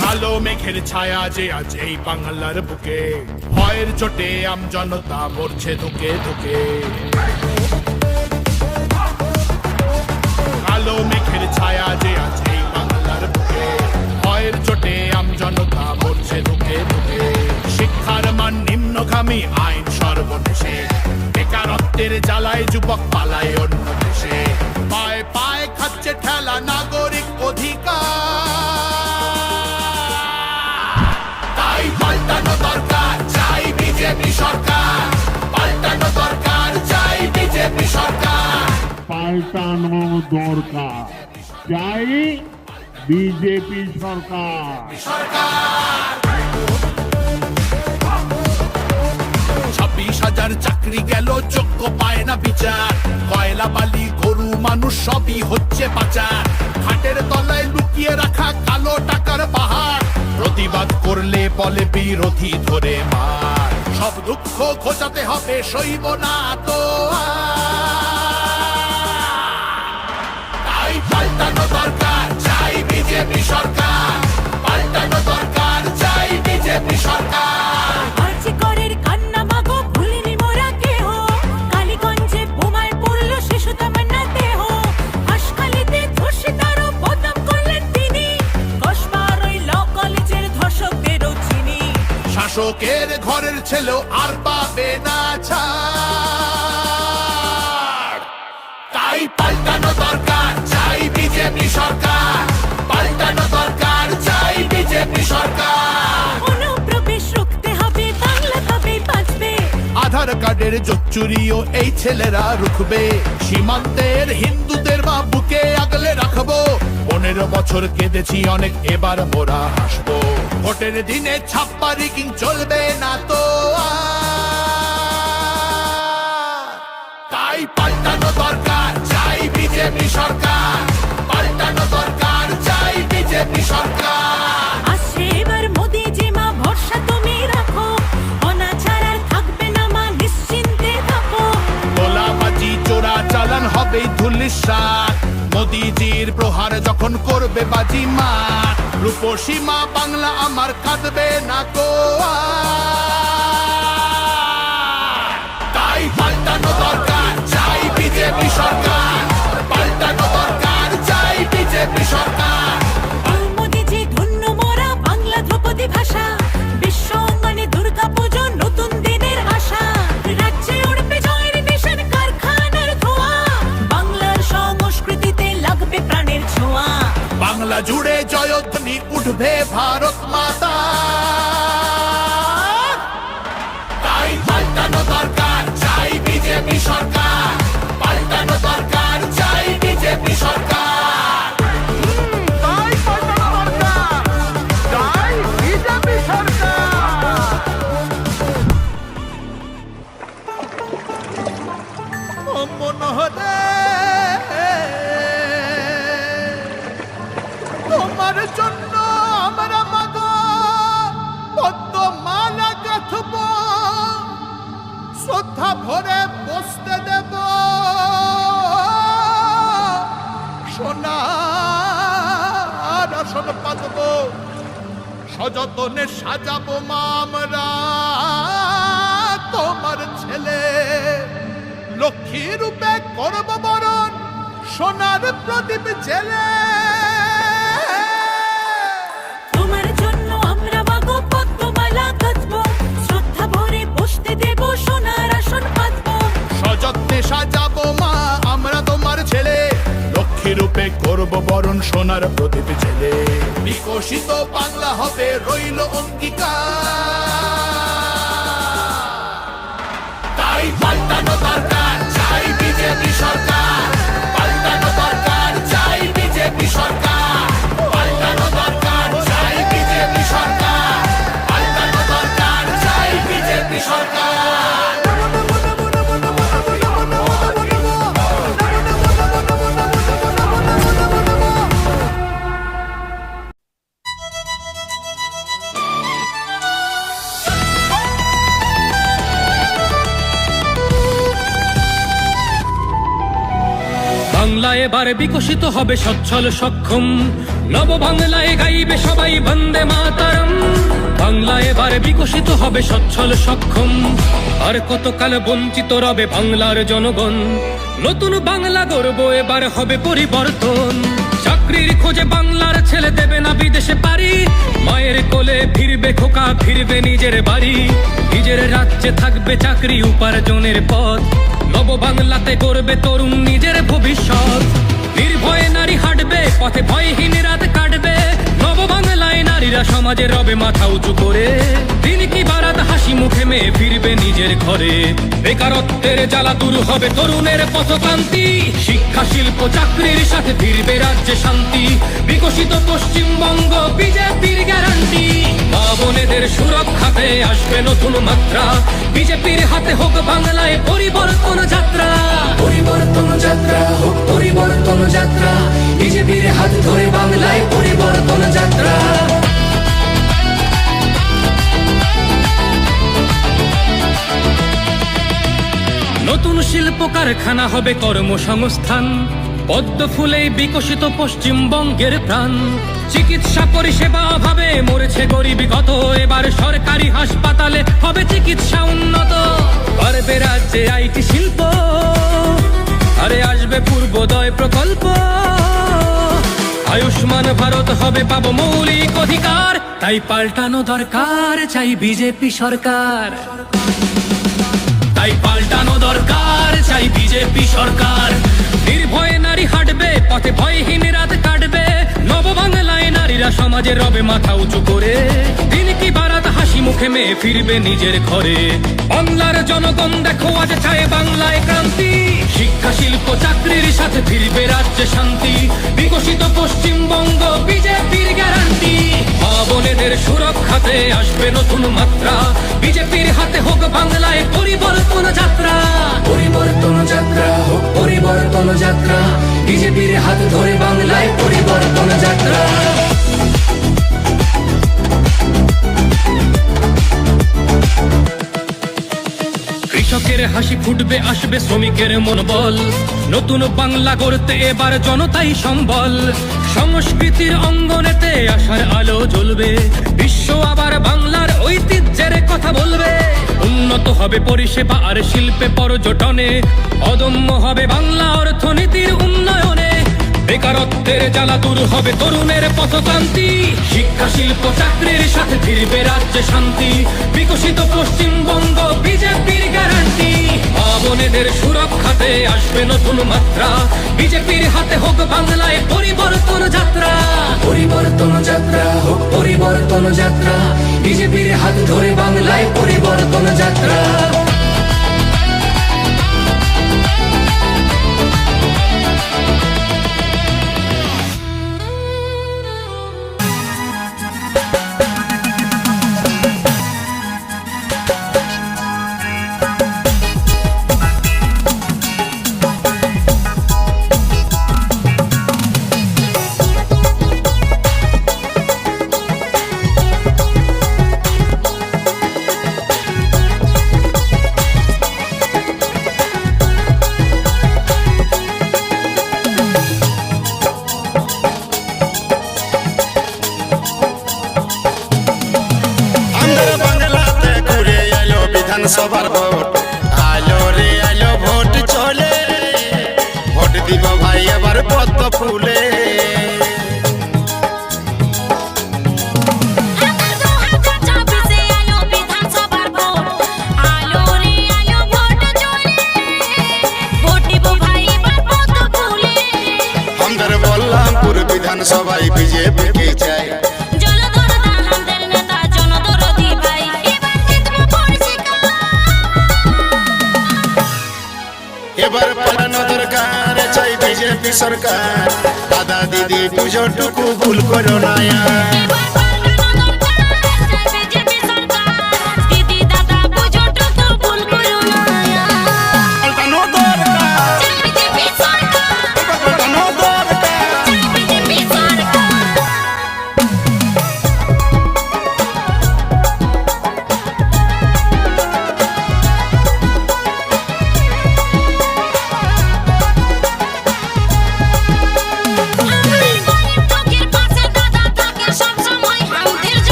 কালো মেঘের ছায়া যে আজ এই বাংলার বুকে, ভয়ের চোটে আমজনতা মরছে ধুকে ধুকে। কালো মেঘের ছায়া যে আজ এই বাংলার বুকে, ভয়ের চোটে আমজনতা মরছে ধুকে ধুকে। শিক্ষার মান নিম্নগামী, আইন সর্বনেশে, বেকারত্বের জ্বালায় যুবক পালায় অন্য দেশে। পায়ে পায়ে খাচ্ছে ঠেলা নাগরিক অধিকার। তাই পাল্টানো দরকার, চাই বিজেপি সরকার। পাল্টানো দরকার, চাই বিজেপি সরকার। পাল্টানো দরকার, চাই বিজেপি সরকার। 26,000 চাকরি গেল, যোগ্য পায় না বিচার। কয়লা বালি গরু মানুষ সবই হচ্ছে পাচার। ঘাটের তলায় লুকিয়ে রাখা কালো টাকার পাহাড়। প্রতিবাদ করলে বলে বিরোধী ধরে মার। সব দুঃখ ঘোচাতে হবে, সইব না তো তাই পাল্টানো দরকার, চাই বিজেপি সরকার। পাল্টানো দরকার, চাই বিজেপি সরকার। আর্যিকরের কান্না মাগো ভুলিনি মোরা কেহ। কালীগঞ্জে বোমায় পড়লো শিশু তামান্না দেহ। হাসখালিতে ধর্ষিতারও বদনাম করলেন তিনি। কসবার ওই ল কলেজের ধর্ষকদেরও চিনি। শাসকের ঘরের ছেলেও আর পাবে না ছাড়। তাই পাল্টানো দরকার, চাই বিজেপি সরকার। পাল্টানো দরকার, চাই বিজেপি সরকার। অনুপ্রবেশ রুখতে হবে, বাংলা তবেই বাঁচবে। আধার কার্ডের চুরিও এই ছেলেরা রুখবে। সীমান্তের হিন্দুদের মা বুকে আগলে রাখবো। 15 বছর কেঁদেছি অনেক, এবার মোরা হাসবো। ভোটের দিনে ছাপ্পা রিগিং চলবে না তো আর। তাই পাল্টানো দরকার, চাই বিজেপি সরকার। পাল্টানো দরকার, চাই বিজেপি সরকার। আসছে এবার মোদি যে মা, ভরসা তুমি রাখো। অনাচার আর থাকবে না মা, নিশ্চিন্তে থাকো। গোলাবাজি চোরা চালান হবে ধুলিসাৎ। মোদিজির প্রহার যখন করবে বাজি মার। রূপসী মা বাংলা আমার কাঁদবে না গো আর। তাই পাল্টানো দরকার, চাই বিজেপি সরকার। পাল্টানো দরকার, চাই বিজেপি সরকার। মোদিজি ধন্য মোরা, বাংলা ধ্রুপদী ভাষা। বিশ্ব অঙ্গনে দুর্গা পুজো, নতুন দিনের আশা। রাজ্যে উঠবে জয়ের নিশান, কারখানার ধোঁয়া। বাংলার সংস্কৃতিতে লাগবে প্রাণের ছোঁয়া। বাংলা জুড়ে জয়ধ্বনি উঠবে ভারত মাতা। তাই পাল্টানো দরকার, চাই বিজেপি সরকার। পাল্টানো দরকার, চাই বিজেপি সরকার। তাই পাল্টানো দরকার, চাই বিজেপি সরকার। ও মনোহরে, তোমার জন্য আমরা মাগো পদ্মমালা গাঁথব। শ্রদ্ধা ভরে বসতে দেব, সোনার আসন পাতব। সযতনে সাজাবো মা আমরা তোমার ছেলে। লক্ষ্মী রূপে করব বরণ, সোনার প্রদীপ জেলে। তোমার জন্য আমরা মাগো পদ্মমালা গাঁথবো। শ্রদ্ধা ভরে বসতে দেব, সোনার আসন পাতবো। সযত্নে সাজাবো মা আমরা তোমার ছেলে। লক্ষ্মী রূপে করব বরণ, সোনার প্রদীপ জেলে। বিকশিত বাংলা হবে রইল অঙ্গীকার। তাই পাল্টানো দরকার, চাই বিজেপি সরকার। পাল্টানো দরকার, চাই বিজেপি সরকার। পাল্টানো দরকার, চাই বিজেপি সরকার। পাল্টানো দরকার, চাই বিজেপি সরকার। এবার বিকশিত হবে সচ্ছল সক্ষম, নব বাংলায় গাইবে সবাই বন্দে মাতরম। বাংলা এবার বিকশিত হবে সচ্ছল সক্ষম, আর কতকাল বঞ্চিত রবে বাংলার জনগণ। নতুন বাংলা গর্ব এবার হবে পরিবর্তন। চাকরির খোঁজে বাংলার ছেলে দেবে না বিদেশে পারি, মায়ের কোলে ফিরবে খোকা, ফিরবে নিজের বাড়ি। নিজের রাজ্যে থাকবে চাকরি উপার্জনের পথ, নব বাংলাতে করবে তরুণ নিজের ভবিষ্যৎ। নির্ভয়ে নারী হাঁটবে পথে, ভয়হীন রাত কাটবে। নব বাংলায় নারীরা সমাজে রবে মাথা উঁচু করে, দিন কি বারাত হাসি মুখে মেয়ে ফিরবে নিজের ঘরে। বেকারত্বের জ্বালা দূর হবে তরুণের পথক্রান্তি, শিক্ষা শিল্প চাকরির সাথে ফিরবে রাজ্যে শান্তি। বিকশিত পশ্চিমবঙ্গ বিজেপির গ্যারান্টি, মা বোনেদের সুরক্ষাতে আসবে নতুন মাত্রা। বিজেপির হাতে হোক বাংলায় পরিবর্তন যাত্রা, পরিবর্তন যাত্রা হোক পরিবর্তন যাত্রা, বিজেপির হাত ধরে বাংলায় পরিবর্তন যাত্রা। নতুন শিল্প কারখানা হবে কর্মসংস্থান, পদ্ম ফুলেই বিকশিত পশ্চিমবঙ্গের প্রাণ। চিকিৎসা পরিষেবা অভাবে মরেছে গরিবী কত, এবার সরকারি হাসপাতালে হবে চিকিৎসা উন্নত। পারবে রাজ্যে আইটি শিল্প, আরে আসবে পূর্বোদয় প্রকল্প। আয়ুষ্মান ভারত হবে পাবো মৌলিক অধিকার, তাই পাল্টানো দরকার চাই বিজেপি সরকার। তাই পাল্টানো দরকার চাই বিজেপি সরকার। নির্ভয়ে নারী হাঁটবে পথে, ভয়হীন রাত কাটবে। নব বাংলায় নারীরা সমাজে রবে মাথা উঁচু করে, দিন কি বারাত হাসি মুখে মেয়ে ফিরবে নিজের ঘরে। বাংলার জনগণ দেখো আজ চায় বাংলায় ক্রান্তি, শিক্ষা শিল্প চাকরির সাথে ফিরবে রাজ্যে শান্তি। বিকশিত পশ্চিমবঙ্গ বিজেপির গ্যারান্টি, মা বোনেদের সুরক্ষাতে আসবে নতুন মাত্রা। বিজেপির হাতে হোক বাংলায় পরিবর্তন যাত্রা, পরিবর্তন যাত্রা হোক পরিবর্তন যাত্রা, বিজেপির হাত ধরে বাংলায় পরিবর্তন যাত্রা। কৃষকের হাসি ফুটবে, আসবে শ্রমিকের মনোবল। নতুন বাংলা গড়তে এবার জনতাই সম্বল। সংস্কৃতির অঙ্গনেতে আশার আলো জ্বলবে, বিশ্ব আবার বাংলার ঐতিহ্যের কথা বলবে। উন্নত হবে পরিষেবা আর শিল্পে পর্যটনে, অদম্য হবে বাংলা অর্থনীতির উন্নয়নে। বেকারত্বের জ্বালা দূর হবে তরুণের পথক্রান্তি, শিক্ষা শিল্প চাকরির সাথে ফিরবে রাজ্যে শান্তি। বিকশিত পশ্চিমবঙ্গ বিজেপির গ্যারান্টি, মা বোনেদের সুরক্ষাতে আসবে নতুন মাত্রা। বিজেপির হাতে হোক বাংলায় পরিবর্তন যাত্রা, পরিবর্তন যাত্রা হোক পরিবর্তন যাত্রা, বিজেপির হাত ধরে বাংলায় পরিবর্তন যাত্রা। বিধানসভার ভোট আলো রে আলো, ভোট চলে, ভোট দিব ভাই এবার পদ্ম ফুলে। আমাদের বললামপুর বিধানসভায় বিজেপি কে চাই, এবার পালানো দরকার চাই বিজেপি সরকার। দাদা দিদি পুজোটুকু ভুল করো না।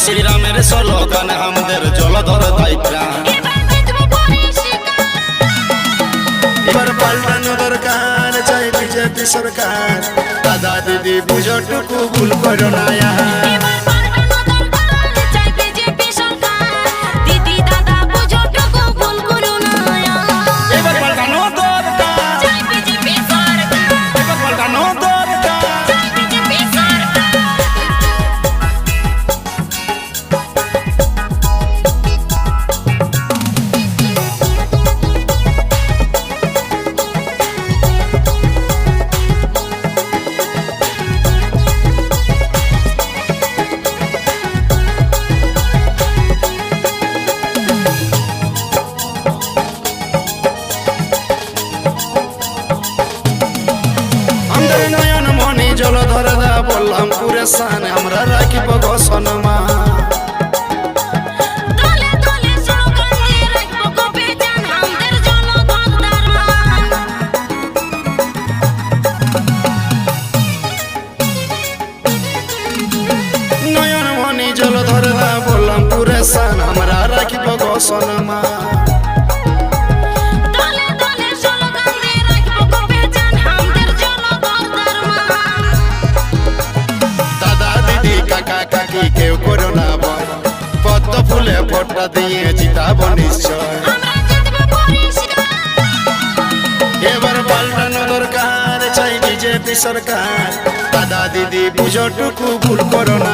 শ্রীরামের স্লোগান আমাদের জলধর তাই প্রাণ এবার জিতবে পরিষ্কার এবার পাল্টানো দরকার চাই বিজেপি সরকার দাদা দিদি বুঝটুকু ভুল করো না এবার পাল্টানো দরকার চাই বিজেপি সরকার দিদি দাদা বুঝোটুকু ভুল করো না এবার পাল্টানো দরকার চাই বিজেপি সরকার এবার পাল্টানো দরকার চাই বিজেপি সরকার আমাদের নয়ন মনি জলধর দা বললাম পুরে সান আমরা রাখিব ঘোষণা দলে দলে স্লোগান দিয়ে রাখবো কবে জান আমাদের জনগণ দারমান নয়ন মনি জলধর দা বললাম পুরে সান আমরা রাখিব ঘোষণা দলে দলে স্লোগান দিয়ে রাখবো কবে জান আমাদের জনগণ দারমান দাদা দিদি কাকা কাকি কেউ করো না ভয় পদ্ম ফুলে ফোটা দিয়ে জিতাব নিশ্চয় আমরা জিতবে পরিষ্কার এবার পাল্টানো দরকার চাই বিজেপি সরকার দাদা দিদি বুঝটুকু ভুল করো না